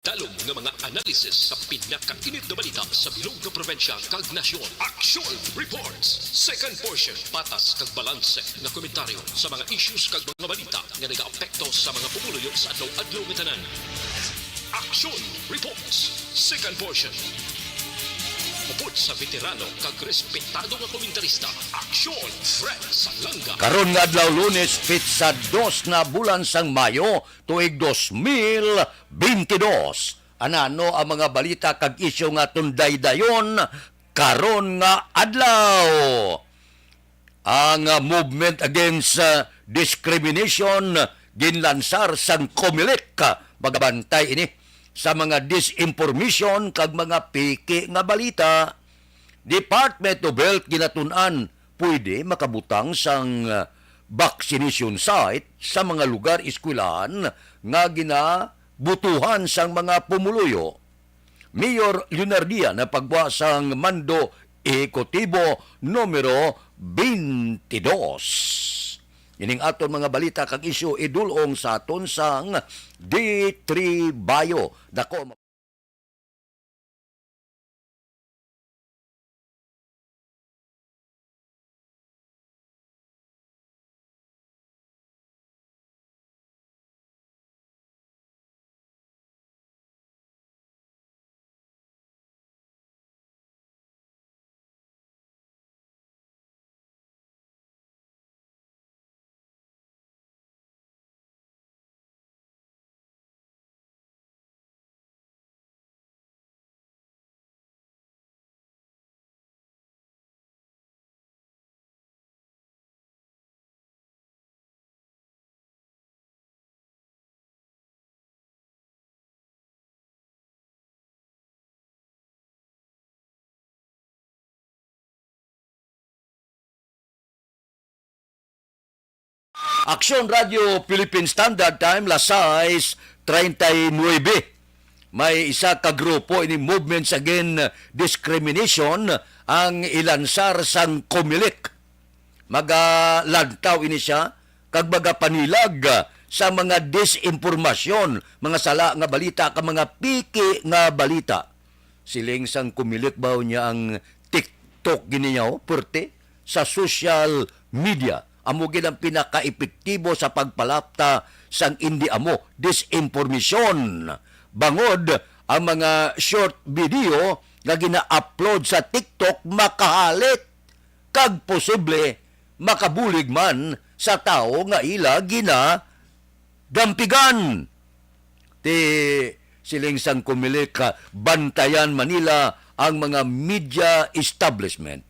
Talong ng mga analisis sa pinakainit na balita sa bilog na probensya kag nasyon. Action Reports. Second portion, patas kag balanse na komentaryo sa mga issues kag mga balita nga nagaapekto sa mga pumuluyo sa adlaw-adlaw nga tanan. Action Reports. Second portion. Upod sa veterano kag respetado nga komentarista. Action Fred Salanga. Karon nga adlaw Lunes fit sa 2 na bulan sang Mayo tuig 2022. Anano ang mga balita kag isyu nga tunday-dayon karon nga adlaw. Ang movement against discrimination ginlansar sang COMELEC magabantay ini sa mga disinformation kag mga piki nga balita. Department of Health ginatun-an pwede makabutang sang vaccination site sa mga lugar eskwelahan nga ginabutuhan sang mga pumuluyo. Mayor Leonardia na pagbuha sang mando ekotibo numero 22. Ining aton mga balita kag isyu idulong sa aton sang D3 Bayo. Dako Aksyon Radio Philippine Standard Time las 6:39. May isa ka grupo ini Movements Against Discrimination ang ilansar sang COMELEC. Magalantaw ini siya kag magapanilag sa mga disinformasyon, mga sala nga balita ka mga piki nga balita. Siling sang COMELEC baw niya ang TikTok giniyaw perte sa social media. Amo gid ang pinaka-epektibo sa pagpalapta sang indi amo disinformation. Bangod ang mga short video nga gina-upload sa TikTok makahalit kag posible makabulig man sa tao nga ila ginadampigan. Ti siling sang COMELEC bantayan Manila ang mga media establishment.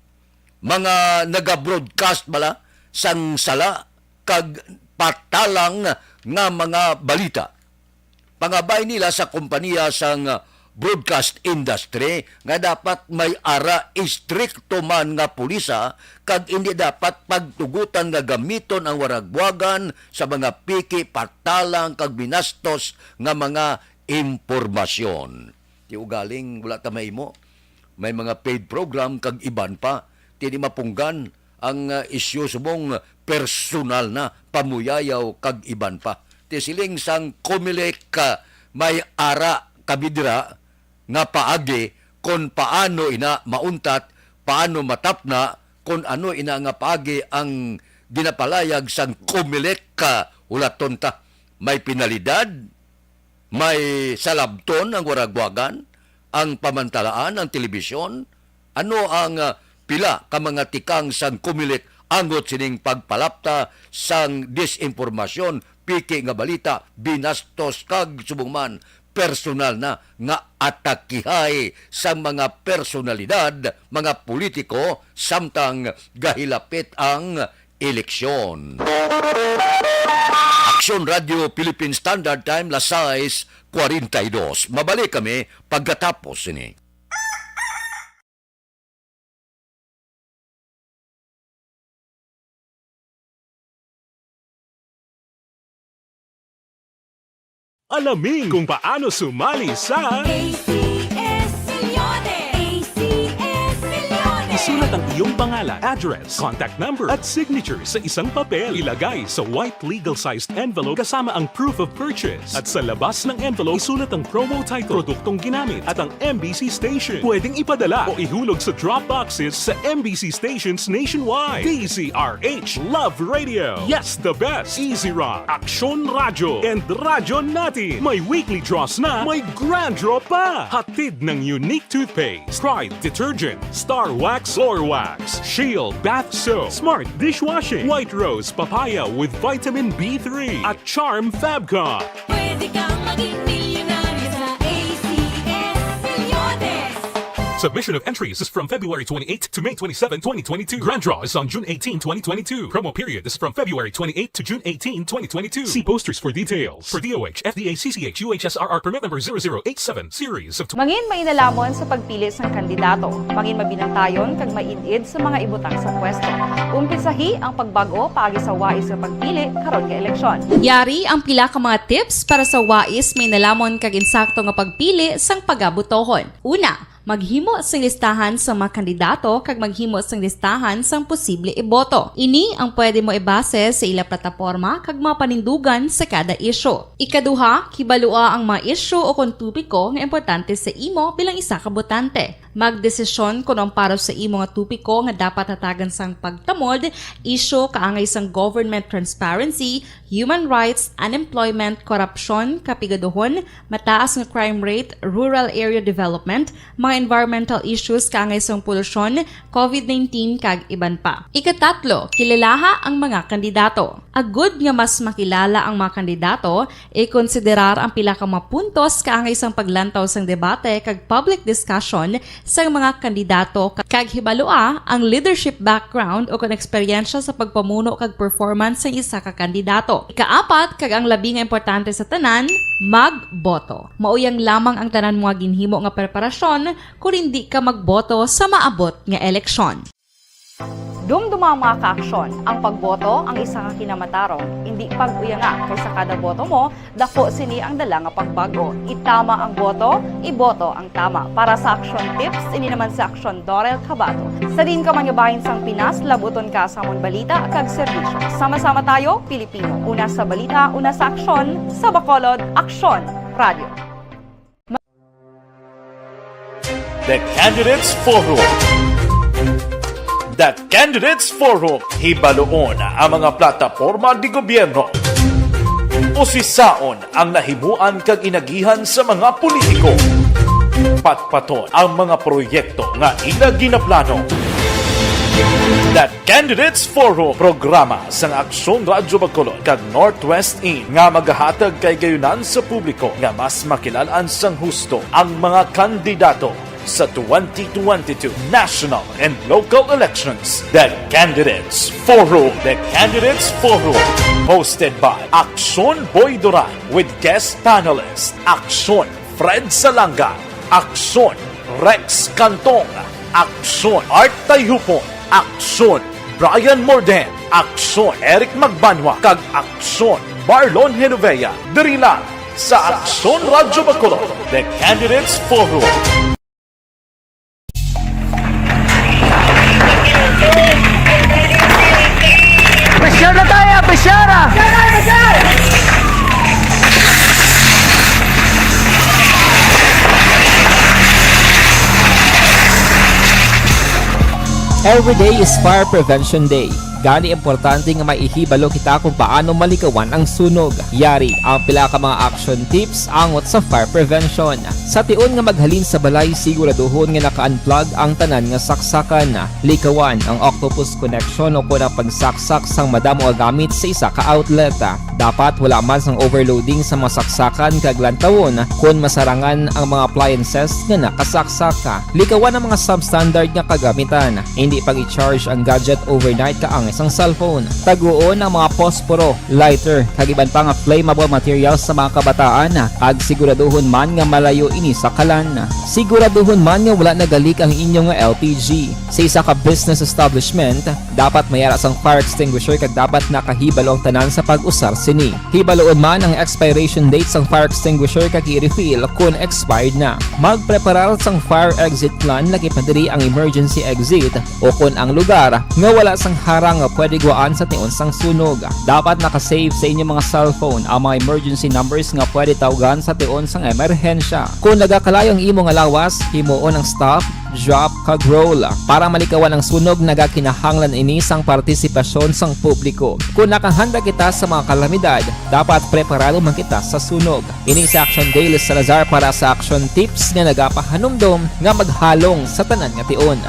Mga naga-broadcast bala sang sala kag patalang nga mga balita. Pangabay nila sa kompanya sang broadcast industry nga dapat may ara istrikto man nga pulisa kag hindi dapat pagtugutan nga gamiton ang waragwagan sa mga piki, patalang kag binastos nga mga impormasyon. Ti ugaling wala ta mahimo. May mga paid program kag iban pa ti mapunggan ang isyu subong personal na pamuyayaw kag iban pa. Ti siling sang COMELEC may ara kabidra nga paagi kung paano ina mauntat, paano matapna, kung ano ina nga paagi ang ginapalayag sang COMELEC ulaton ta. May penalidad, may salabton ang waragwagan, ang pamantalaan, ang telebisyon. Ano ang pila ka mga tikang sang COMELEC angot sining pagpalapta sang disinformasyon, piki nga balita, binastos kag subong man personal na nga atakihay sang mga personalidad, mga politiko samtang gahilapit ang eleksyon. Aksyon Radio Philippine Standard Time las 6:42. Mabalik kami pagkatapos ini. Alamin kung paano sumali sa ACS Millones! ACS Millones! Isulat ang iyong pangalan, address, contact number at signature sa isang papel. Ilagay sa white legal-sized envelope kasama ang proof of purchase. At sa labas ng envelope, isulat ang promo title, produktong ginamit at ang MBC station. Pwedeng ipadala o ihulog sa drop boxes sa MBC stations nationwide. DZRH Love Radio. Yes, the best. Easy Rock, Aksyon Radyo, and Radyo Natin. May weekly draws na, may grand draw pa. Hatid ng unique toothpaste, Pride Detergent, Star Wax Floor Wax, Shield Bath Soap, Smart Dishwashing, White Rose Papaya with Vitamin B3, at Charm Fabcon. Pwede kang maging milyonaryo sa ACS Milyones. Submission of entries is from February 28 to May 27, 2022. Grand draw is on June 18, 2022. Promo period is from February 28 to June 18, 2022. See posters for details. For DOH, FDA, CCH, UHSRR permit number 0087, series of Mangin mainalamon sa pagpilis ng kandidato. Mangin mabinantayon kag mainid sa mga ibutang sa pwesto. Umpisahi ang pagbago paagi sa wais sa pagpili karon nga eleksyon. Yari ang pila ka mga tips para sa wais may nalamon kag insakto nga pagpili sang pagabutohon. Una, maghimo sang listahan sa mga kandidato kag maghimo sang listahan sang posible iboto. Ini ang pwede mo ibase sa ila plataporma kag mga panindugan sa kada isyu. Ikaduha, kibalua ang mga isyu o kung tupiko nga importante sa imo bilang isa ka botante. Magdesisyon kung ang para sa imo nga tupiko nga dapat hatagan sang pagtamod, isyu kaangay sang government transparency, human rights, unemployment, korupsyon, kapigaduhon, mataas nga crime rate, rural area development, mga environmental issues kaangay sang polusyon, COVID-19 kag iban pa. Ikatatlo, kilalaha ang mga kandidato. Agud nga mas makilala ang mga kandidato, i-konsiderar ang pila ka mga puntos kaangay sang paglantaw sang debate kag public discussion sa mga kandidato kag hibalua ang leadership background o kung eksperyensya sa pagpamuno kag performance sa isa ka kandidato. Ikaapat kag ang labi nga importante sa tanan, magboto. Mauyang lamang ang tanan mga ginhimo nga preparasyon kung hindi ka magboto sa maabot nga eleksyon. Dumduma ang mga kaaksyon. Ang pagboto ang isa ka kinamatarong. Hindi pag-uyanga kaysa kada boto mo, dako sini ang dala nga pagbago. Itama ang boto, iboto ang tama. Para sa action tips, ini naman sa Aksyon Dorel Cabato. Sa din ka manyabahin sang Pinas, labuton ka sa amon balita kag serbisyo. Sama-sama tayo, Pilipino. Una sa balita, una sa aksyon, sa Bacolod, Aksyon Radio. The Candidates Forum. The Candidates Forum. Hibaluon ang mga plataporma di gobyerno. Usisaon ang nahimuan kag inagihan sa mga politiko. Patpaton ang mga proyekto nga ila ginaplano. The Candidates Forum, programa sang Aksyon Radyo Bacolod kag Northwest In nga magahatag kay gayunan sa publiko nga mas makilalaan sang husto ang mga kandidato sa 2022 national and local elections. The Candidates Forum. The Candidates Forum. Hosted by Aksyon Boy Duran with guest panelists Aksyon Fred Salanga, Aksyon Rex Cantong, Aksyon Art Tayhupon, Aksyon Brian Morden, Aksyon Eric Magbanwa, kag Aksyon Marlon Genovea. Diri lang sa Aksyon Radyo Bacolod. The Candidates Forum. Besyara tayo! Besyara! Every day is Fire Prevention Day. Gani importante nga maihibalo kita kung paano malikawan ang sunog. Yari ang pila ka mga action tips angot sa fire prevention. Sa tion nga maghalin sa balay, siguraduhon nga naka-unplug ang tanan nga saksakan. Likawan ang octopus connection o kung pagsaksak sang madamo gamit sa isa ka outlet. Dapat wala man sang overloading sa mga saksakan kag lantawon kung masarangan ang mga appliances nga nakasaksaka. Likawan ang mga substandard nga kagamitan. Hindi pag i-charge ang gadget overnight kaang isang cellphone. Taguon ang mga posporo, lighter, kag iban pa nga flammable materials sa mga kabataan. Ag siguraduhon man nga malayo ini sa kalan. Siguraduhon man nga wala nagalik ang inyong LPG. Sa isa ka business establishment, dapat mayara sang fire extinguisher kag dapat nakahibalo ang tanan sa pag-usar sini. Hibaloon man ang expiration date sang fire extinguisher kag i-refill kung expired na. Magpreparar sang fire exit plan lagi padiri ang emergency exit o kung ang lugar nga wala sang harang nga pwede guaan sa tion sang sunog. Dapat nakasave sa inyong mga cellphone ang mga emergency numbers nga pwede tawagan sa tion sang emerhensya. Kung nagakalayo ang imo nga lawas, himuon ang stop, drop kag roll para malikawan ang sunog nagakinahanglan ini sang partisipasyon sang publiko. Kung nakahanda kita sa mga kalamidad, dapat preparado man kita sa sunog. Ini sa Action Daily Salazar para sa action tips nga nagapahanumdom nga maghalong sa tanan nga tion.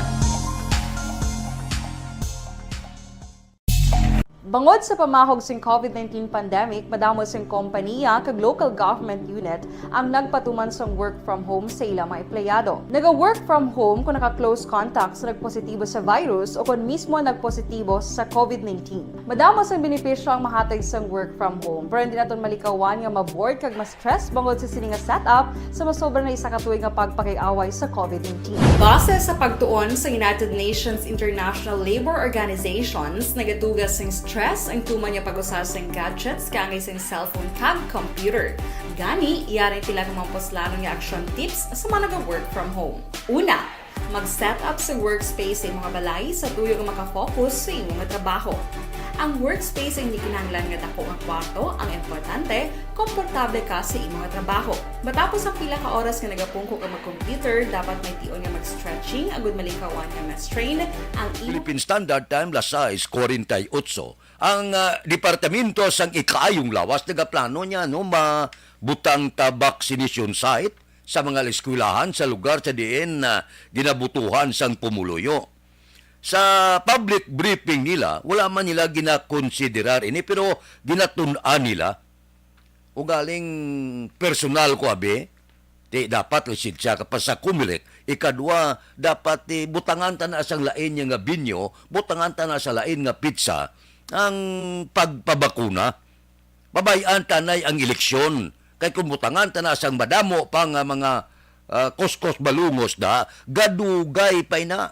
Bangod sa pamahog sing COVID-19 pandemic, madamo sing kompanya kag local government unit ang nagpatuman sang work from home sa ilang mga empleyado. Naga-work from home kung naka-close contact sa nagpositibo sa virus o kung mismo nagpositibo sa COVID-19. Madamo sang benepisyo ang mahatag sang work from home, pero hindi naton malikawan nga ma-bored kag ma-stress bangod sa sini nga setup sa masobra na isa ka tuig nga pagpakiaway sa COVID-19. Base sa pagtuon sa United Nations International Labour Organizations, nagatugas sing stress ang tuman niya pag-usas ng gadgets kangay sa cellphone kag computer. Gani, iyaring tila ng mga poslanong nga action tips sa mga nag-work from home. Una, mag-set up sa workspace sa mga balay sa tuyo nga makafocus sa imong trabaho. Ang workspace ay hindi kinahanglan nga dako nga kwarto, ang importante, komportable ka sa imong trabaho. Matapos ang pila ka oras nga nagapungko ka mag-computer, dapat may tion nga mag-stretching agud malikawan nga ma-strain ang imong Philippine Standard Time lasais 48. Ang departamento sang ikaayong lawas nagaplano niya no mabutang ta vaccination site sa mga eskwelahan sa lugar sa diin na ginabutuhan sang pumuluyo. Sa public briefing nila, wala man nila ginakonsiderar ini pero ginatun-an nila o galing personal ko abe dapat lisensya ka pa sa Comelec. Ikadua, dapat butangan ta na sang lain nga binyo, butangan ta na sa lain nga pizza ang pagpabakuna. Babayan tanay ang eleksyon. Kay kung butangan ta na sang madamo pa nga mga koskos balungos da, gadugay pa na.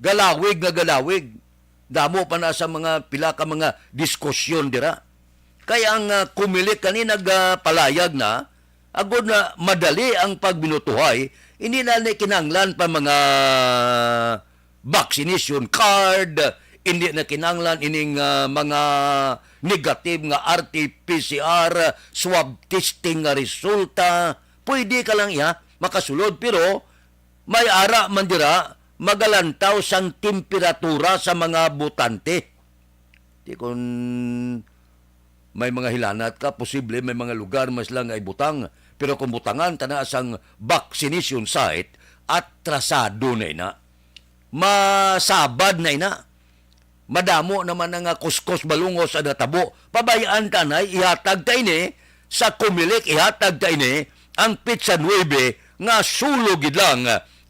Galawig nga galawig. Damo pa na sa mga pila ka mga diskusyon dira. Kaya ang Comelec kanina nagpalayag na agod na madali ang pagbinutuhay, hindi na kinanglan pa mga vaccination card, hindi na kinanglan ining mga negative nga RT-PCR swab testing nga resulta. Pwede ka lang makasulod pero may ara man dira magalantaw sang temperatura sa mga butante. Di kung may mga hilanat ka, posible may mga lugar mas lang ay butang. Pero kung butangan, tana sang vaccination site at trasado na masabad na madamo naman nga kuskos balungos sa natabo. Pabayaan tanay, ihatag tayo sa Comelec, ihatag tayo ang pizza 9 nga sulogid lang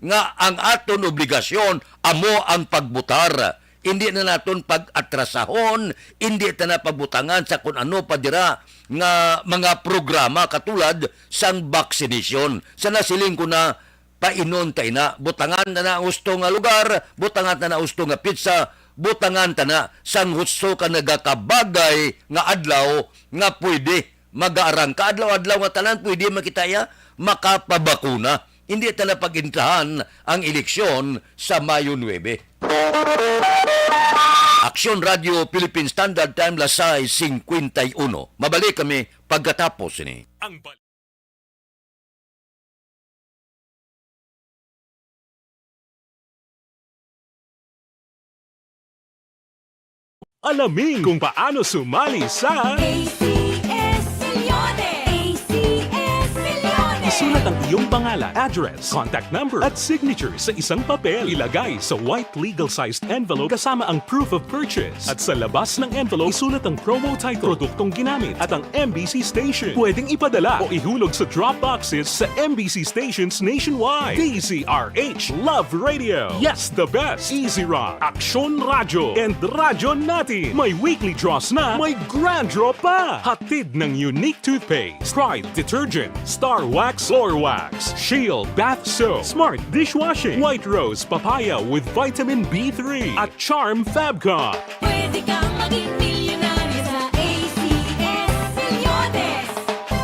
nga ang aton obligasyon amo ang pagbutar. Hindi na naton pag-atrasahon, hindi na pagbutangan sa kung ano pa dira nga mga programa katulad sang vaccination. Sa nasiling ko na painon tayo na, butangan na gusto nga lugar, butangan na gusto nga pizza, butangan na sang gusto ka nagakabagay nga adlaw nga pwede mag-aarang ka adlaw-adlaw nga tanan pwede makitaya makapabakuna. Hindi na pag-intahan ang eleksyon sa Mayo 9. Aksyon Radio Philippine Standard Time lasay 51. Mabalik kami pagkatapos ini. Ang alamin kung paano sumali sa ACS Milyones! ACS Milyones! isulat ang iyong pangalan, address, contact number at signature sa isang papel. Ilagay sa white legal-sized envelope kasama ang proof of purchase. At sa labas ng envelope, isulat ang promo title, produktong ginamit at ang MBC station. Pwedeng ipadala o ihulog sa drop boxes sa MBC stations nationwide. DZRH, Love Radio, Yes the Best, Easy Rock, Aksyon Radio, and Radyo Natin. May weekly draws na, may grand draw pa. Hatid ng unique toothpaste, Pride Detergent, Star Wax Floor Wax, Shield Bath Soap, Smart Dishwashing, White Rose Papaya with Vitamin B3, at Charm Fabcon. Pwede kang maging milyonaryo sa ACS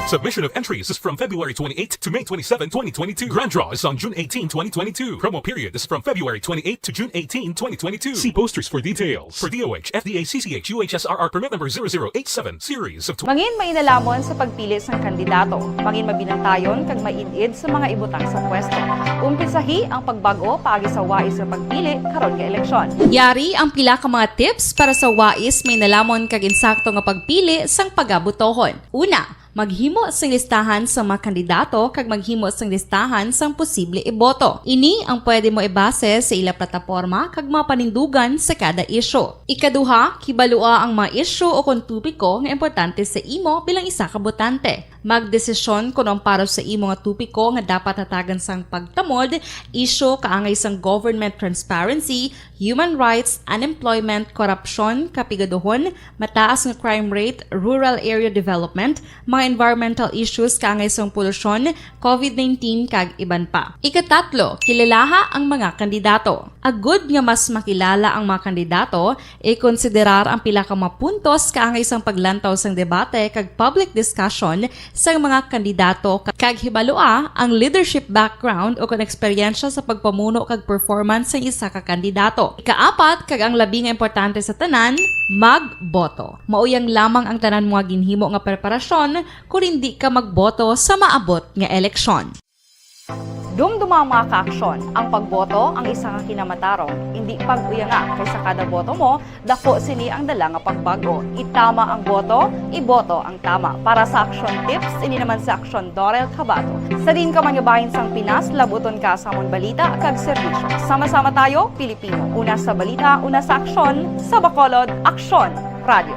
Submission of entries is from February 28 to May 27, 2022. Grand draw is on June 18, 2022. Promo period is from February 28 to June 18, 2022. See posters for details. For DOH, FDA, CCH, UHSRR permit number 0087, series of Mangin mainalamon sa pagpili ng kandidato. Mangin mabinantayon kag mainid sa mga ibutang sa pwesto. Umpisahi ang pagbago paagi sa wais sa pagpili karon nga eleksyon. Yari ang pila ka mga tips para sa wais may nalamon kag insakto nga pagpili sang pagabutohon. Una, maghimo sang listahan sa mga kandidato kag maghimo sang listahan sang posible iboto. Ini ang pwede mo ibase sa ila plataporma kag mga panindugan sa kada issue. Ikaduha, kibalua ang mga issue o kung tupiko nga importante sa imo bilang isa ka botante. Magdesisyon kung ang para sa imo nga tupiko nga dapat hatagan sang pagtamod, issue kaangay sang government transparency, human rights, unemployment, korupsyon, kapigaduhon, mataas nga crime rate, rural area development, mga environmental issues kaangay sang polusyon, COVID-19 kag iban pa. Ikatatlo, kilalaha ang mga kandidato. Agud nga mas makilala ang mga kandidato, i-konsiderar ang pila ka mga puntos kaangay sang paglantaw sang debate kag public discussion sa mga kandidato kag hibalua ang leadership background o kung eksperyensya sa pagpamuno kag performance sa isa ka kandidato. Ikaapat kag ang labi nga importante sa tanan, magboto. Mauyang lamang ang tanan mga ginhimo nga preparasyon kung hindi ka magboto sa maabot nga eleksyon. Dumduma ang mga kaaksyon. Ang pagboto ang isa nga kinamatarong. Hindi pag-uyanga kaysa kada boto mo, dako sini ang dala nga pagbago. Itama ang boto, iboto ang tama. Para sa action tips, ini naman sa action Dorel Cabato. Sa din ka manyabahin sang Pinas, labuton ka sa amon balita kag serbisyo. Sama-sama tayo, Pilipino. Una sa balita, una sa aksyon, sa Bacolod, Aksyon Radio.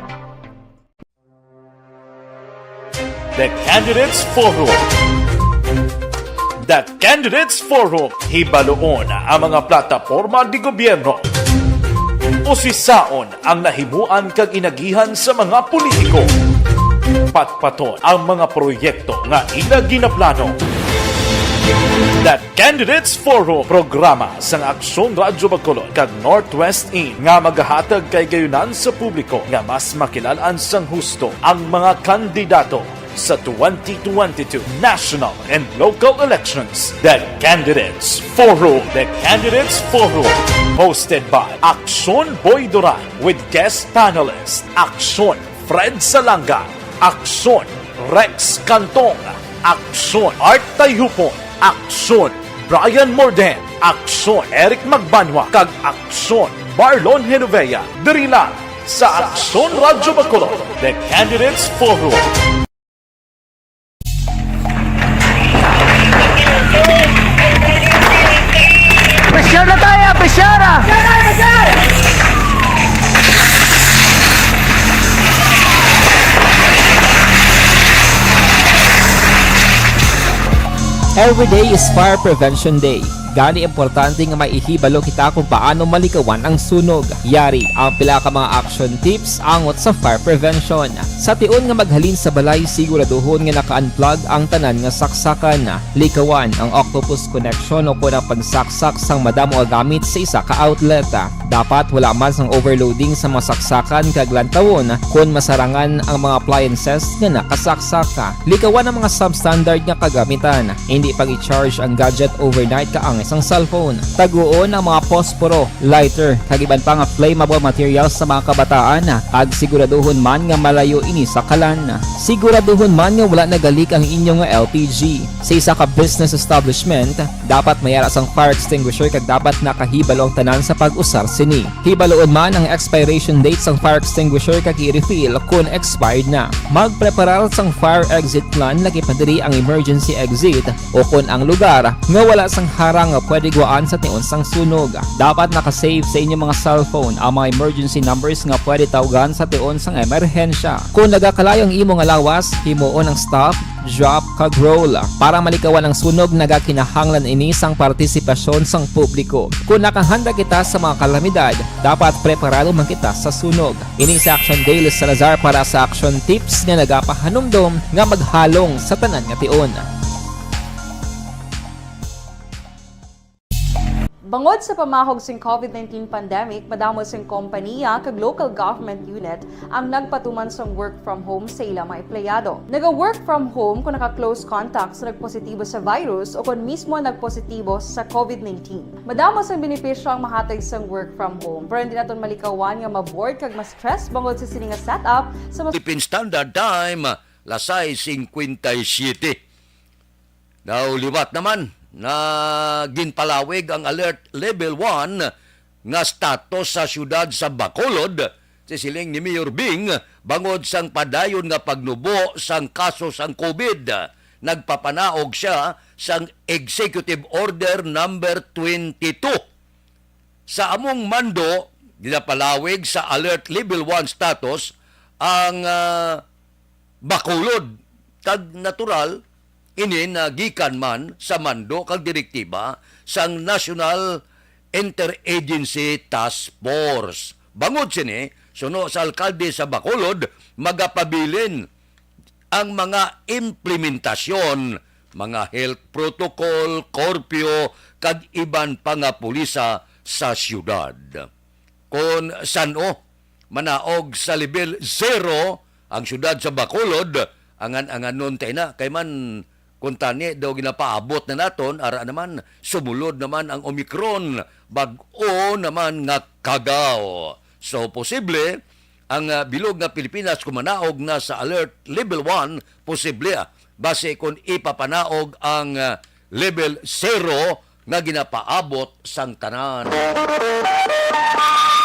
The Candidates Forum. The Candidates Forum. Hibaluon ang mga plataporma di gobyerno. Usisaon ang nahimuan kag inagihan sa mga politiko. Patpaton ang mga proyekto nga ila ginaplano. The Candidates Forum, programa sang Aksyon Radyo Bacolod kag Northwest In nga magahatag kay gayunan sa publiko nga mas makilalaan sang husto ang mga kandidato sa 2022 national and local elections. The Candidates Forum. The Candidates Forum. Hosted by Aksyon Boy Duran with guest panelists Aksyon Fred Salanga, Aksyon Rex Cantong, Aksyon Art Tayupon, Aksyon Brian Morden, Aksyon Eric Magbanwa, kag Aksyon Marlon Genovea. Diri lang sa Aksyon Radyo Bacolod. The Candidates Forum. Pressure na tayo, pressure! Every day is Fire Prevention Day. Gani importante nga maihibalo kita kung paano malikawan ang sunog. Yari ang pila ka mga action tips angot sa fire prevention. Sa tion nga maghalin sa balay, siguraduhon nga naka-unplug ang tanan nga saksakan. Likawan ang octopus connection o kung ang pagsaksak sang madamo gamit sa isa ka outlet. Dapat wala man sang overloading sa mga saksakan kag lantawon kung masarangan ang mga appliances nga nakasaksaka. Likawan ang mga substandard nga kagamitan. Hindi pag i-charge ang gadget overnight kaang isang cellphone. Taguon ang mga posporo, lighter, kag iban pa nga flammable materials sa mga kabataan. Ag siguraduhon man nga malayo ini sa kalan. Siguraduhon man nga wala nagalik ang inyong LPG. Sa isa ka business establishment, dapat mayara sang fire extinguisher kag dapat nakahibalo ang tanan sa pag-usar sini. Hibaloon man ang expiration date sang fire extinguisher kag i-refill kung expired na. Magpreparar sang fire exit plan lagi pa diri ang emergency exit o kung ang lugar nga wala sang harang nga pwede guwaan sa tion sang sunog. Dapat nakasave sa inyong mga cellphone ang mga emergency numbers nga pwede tawagan sa tion sang emerhensya. Kung nagakalayo ang imong lawas, himuon ang stop, drop, kag roll. Para malikawan ang sunog, nagakinahanglan ini sang partisipasyon sang publiko. Kung nakahanda kita sa mga kalamidad, dapat preparado man kita sa sunog. Ini sa Action Daily Salazar para sa action tips nga nagapahanumdom nga maghalong sa tanan nga tion. Bangod sa pamahog sing COVID-19 pandemic, madamo sing kompanya kag local government unit ang nagpatuman sang work from home sa ilang mga empleyado. Naga-work from home kung naka-close contacts na nagpositibo sa virus o kung mismo nagpositibo sa COVID-19. Madamo sang benepisyo ang mahatag sang work from home, pero hindi naton malikawan nga ma-bored kag ma-stress bangod sa sini nga setup sa Philippine Standard Time, lasay 57. Now, liwat naman na ginpalawig ang Alert Level 1 nga status sa syudad sa Bacolod si siling ni Mayor Bing bangod sang padayon nga pagnubo sang kaso sang COVID. Nagpapanaog siya sang Executive Order number 22. Sa among mando, ginapalawig sa Alert Level 1 status ang Bacolod. Tag natural, ini na gikan man sa mando kag direktiba sang National Interagency Task Force. Bangod sini, suno sa alkalde sa Bacolod, magapabilin ang mga implementasyon, mga health protocol, korpyo, kag iban pa nga pulisa sa syudad. Kung sano, manaog sa level 0 ang syudad sa Bacolod, angan nun tayo na, kay man kung tani daw ginapaabot na naton, ara naman, sumulod naman ang Omicron, bag-o naman nga kagaw. So, posible, ang bilog na Pilipinas kumanaog na sa Alert Level 1, posible, base kung ipapanaog ang Level 0 nga ginapaabot sang tanan.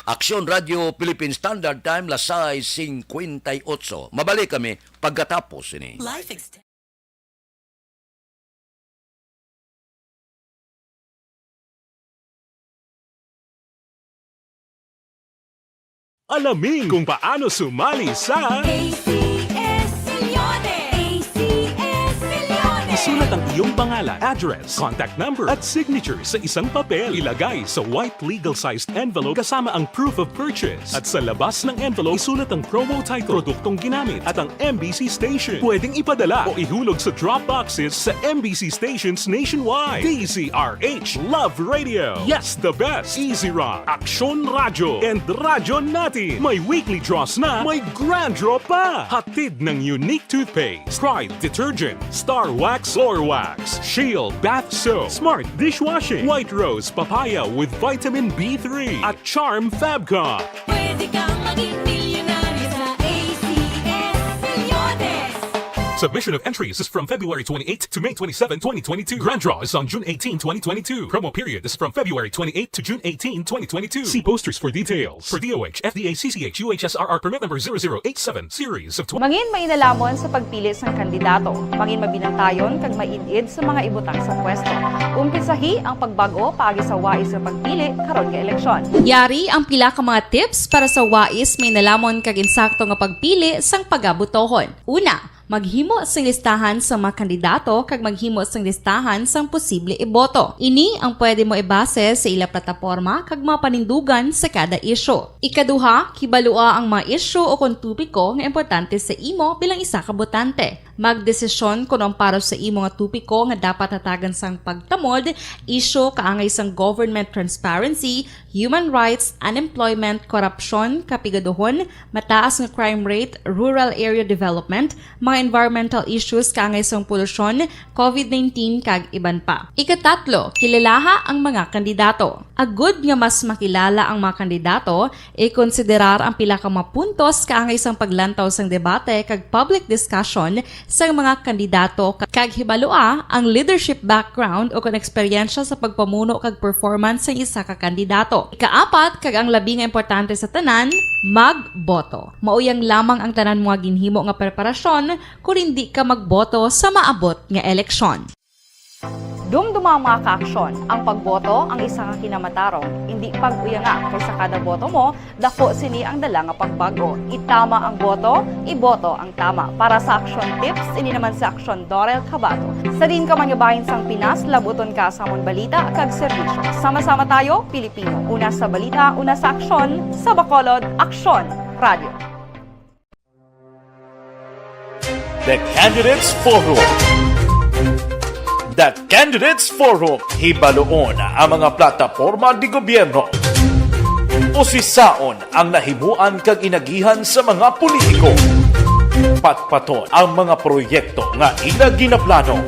Aksyon Radio Philippine Standard Time, lasay 58. Mabalik kami pagkatapos ini. Alamin kung paano sumali sa ACS Millones! ACS Millones! Isulat ang iyong pangalan, address, contact number at signature sa isang papel. Ilagay sa white legal-sized envelope kasama ang proof of purchase. At sa labas ng envelope, isulat ang promo title, produktong ginamit at ang MBC station. Pwedeng ipadala o ihulog sa drop boxes sa MBC stations nationwide. DZRH Love Radio. Yes, the best. Easy Rock, Aksyon Radio, and Radyo Natin. May weekly draws na, may grand draw pa. Hatid ng unique toothpaste, Pride Detergent, Star Wax Floor Wax, Shield Bath Soap, Smart Dishwashing, White Rose Papaya with Vitamin B3, at Charm Fabcon. Pwede kang maging milyonaryo sa ACS Millones! Submission of entries is from February 28 to May 27, 2022. Grand draw is on June 18, 2022. Promo period is from February 28 to June 18, 2022. See posters for details. For DOH, FDA, CCH, UHSRR permit number 0087, series of Mangin mainalamon sa pagpili sang kandidato, mangin mabinantayon kag mainid sa mga ibutang sa pwesto. Umpisahi ang pagbago paagi sa wais sa pagpili karon nga eleksyon. Yari ang pila ka mga tips para sa wais may nalamon kag insakto nga pagpili sang pagabutohon. Una, maghimo sang listahan sa mga kandidato kag maghimo sang listahan sang posible iboto. Ini ang pwede mo ibase sa ila plataporma kag mga panindugan sa kada isyu. Ikaduha, kibalua ang mga isyu o kung tupiko nga importante sa imo bilang isa ka botante. Magdesisyon kung ang para sa imo nga tupiko nga dapat hatagan sang pagtamod, isyu kaangay sang government transparency, human rights, unemployment, korupsyon, kapigaduhon, mataas nga crime rate, rural area development, mga environmental issues kaangay sang polusyon, COVID-19 kag iban pa. Ikatatlo, kilalaha ang mga kandidato. Agud nga mas makilala ang mga kandidato, i-konsiderar ang pila ka mga puntos kaangay sang paglantaw sang debate kag public discussion sa mga kandidato kag hibalua ang leadership background o kung eksperyensya sa pagpamuno kag performance sa isa ka kandidato. Ikaapat, kag ang labi nga importante sa tanan, magboto. Mauyang lamang ang tanan mga ginhimo nga preparasyon kung hindi ka magboto sa maabot nga eleksyon. Dumduma ang mga kaaksyon, ang pagboto ang isa ka kinamatarong, hindi pag-uya nga kay sa kada boto mo, dako sini ang dala nga pagbago. Itama ang boto, iboto ang tama. Para sa action tips, ini naman sa action Dorel Cabato. Sa din ka manyabahin sang Pinas, labuton ka sa amon balita kag serbisyo. Sama-sama tayo, Pilipino. Una sa balita, una sa aksyon, sa Bacolod, Aksyon Radio. The Candidates Forum. The Candidates Forum, hibaloon ang mga plataporma di gobyerno. Usisaon ang nahimuan kag inagihan sa mga politiko. Patpaton ang mga proyekto nga ila ginaplano.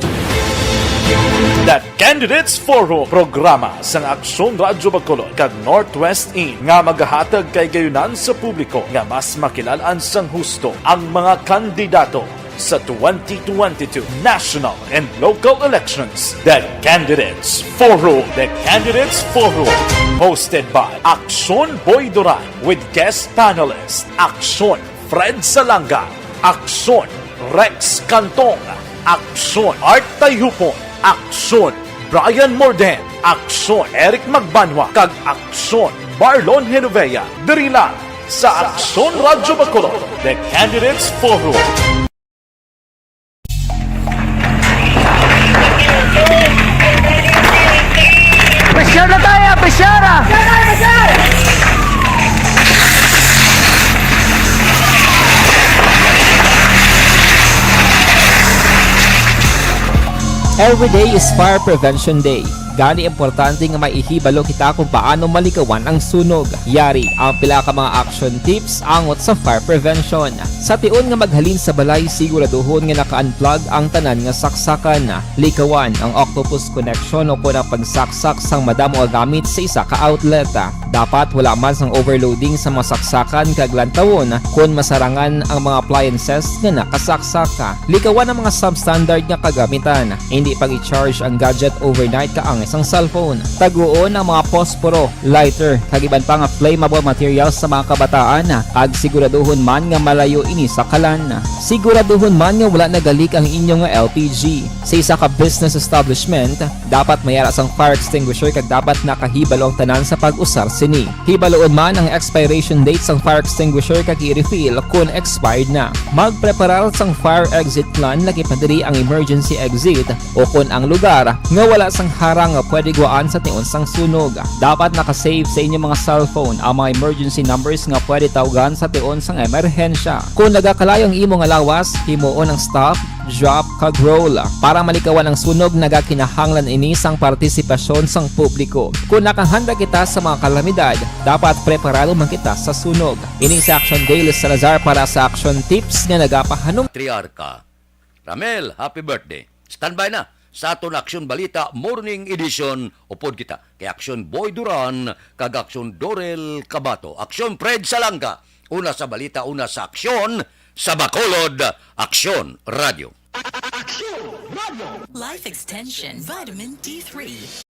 The Candidates Forum, programa sang Aksyon Radyo Bacolod kag Northwest In nga magahatag kay gayunan sa publiko nga mas makilalaan sang husto ang mga kandidato sa 2022 national and local elections. The Candidates Forum. The Candidates Forum, hosted by Aksyon Boy Duran with guest panelist Aksyon Fred Salanga, Aksyon Rex Cantong, Aksyon Art Tayhupon, Aksyon Brian Morden, Aksyon Eric Magbanwa, kag Aksyon Marlon Genovea. Diri lang sa Aksyon Radyo Bacolod. The Candidates Forum. Pressure na tayo, pressure! Every day is Fire Prevention Day. Gani importante nga maihibalo kita kung paano malikawan ang sunog. Yari ang pila ka mga action tips angot sa fire prevention. Sa tion nga maghalin sa balay, siguraduhon nga naka-unplug ang tanan nga saksakan. Likawan ang octopus connection o kung ang pagsaksak sang madamo nga gamit sa isa ka outlet. Dapat wala man sang overloading sa mga saksakan kag lantawon kung masarangan ang mga appliances nga nakasaksaka. Likawan ang mga substandard nga kagamitan. Hindi pag i-charge ang gadget overnight kaang isang cellphone. Taguon ang mga posporo, lighter, kag iban pa nga flammable materials sa mga kabataan. Kag siguraduhon man nga malayo ini sa kalan. Siguraduhon man nga wala nagalik ang inyong LPG. Sa isa ka business establishment, dapat mayara sang fire extinguisher kag dapat nakahibalo ang tanan sa pag-usar sini. Hibaloon man ang expiration date sang fire extinguisher kag i-refill kung expired na. Magpreparar sang fire exit plan lagi pa diri ang emergency exit o kung ang lugar nga wala sang harang nga pwede guaan sa tion sang sunog. Dapat nakasave sa inyong mga cellphone ang mga emergency numbers nga pwede tawagan sa tion sang emerhensya. Kung nagakalayo ang imong lawas, himuon ang stop, drop, kag roll. Para malikawan ang sunog, nagakinahanglan ini sang partisipasyon sang publiko. Kung nakahanda kita sa mga kalamidad, dapat preparado man kita sa sunog. Ini sa Action Daily Salazar para sa Action Tips nga nagapahanong Triarka. Ramel, happy birthday. Standby na sa aton Aksyon Balita Morning Edition. Upod kita kay Aksyon Boy Duran kag Aksyon Dorel Cabato. Aksyon Fred Salanga. Una sa balita, una sa aksyon sa Bacolod. Aksyon Radio. Life Extension Vitamin D3.